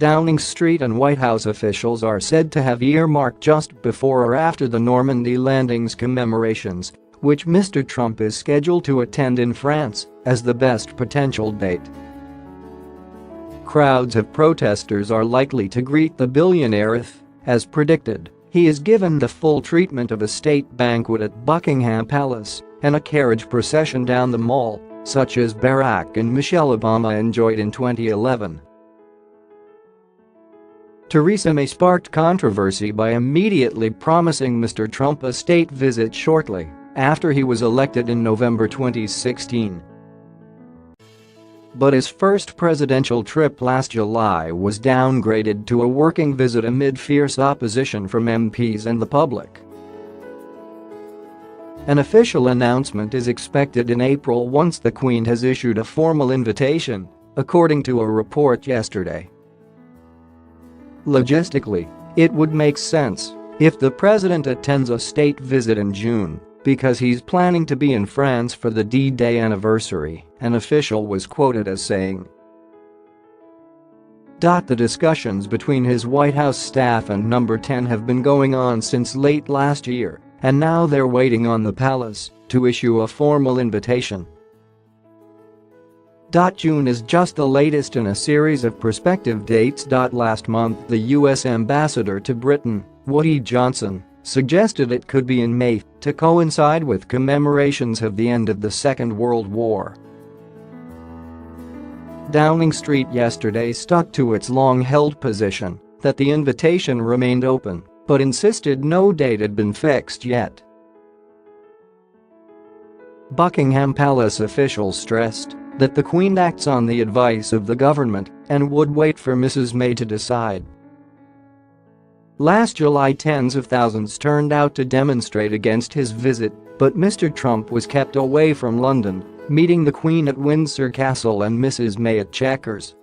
Downing Street and White House officials are said to have earmarked just before or after the Normandy landing's commemorations, which Mr. Trump is scheduled to attend in France, as the best potential date. Crowds of protesters are likely to greet the billionaire if, as predicted, he is given the full treatment of a state banquet at Buckingham Palace and a carriage procession down the Mall, such as Barack and Michelle Obama enjoyed in 2011. Theresa May sparked controversy by immediately promising Mr. Trump a state visit shortly after he was elected in November 2016. But his first presidential trip last July was downgraded to a working visit amid fierce opposition from MPs and the public. An official announcement is expected in April once the Queen has issued a formal invitation, according to a report yesterday. Logistically, it would make sense if the president attends a state visit in June because he's planning to be in France for the D-Day anniversary, an official was quoted as saying. The discussions between his White House staff and Number 10 have been going on since late last year, and now they're waiting on the palace to issue a formal invitation. June is just the latest in a series of prospective dates. Last month, the U.S. ambassador to Britain, Woody Johnson, suggested it could be in May to coincide with commemorations of the end of the Second World War. Downing Street yesterday stuck to its long-held position that the invitation remained open, but insisted no date had been fixed yet. Buckingham Palace officials stressed that the Queen acts on the advice of the government and would wait for Mrs. May to decide. Last July, tens of thousands turned out to demonstrate against his visit, but Mr. Trump was kept away from London, meeting the Queen at Windsor Castle and Mrs. May at Chequers.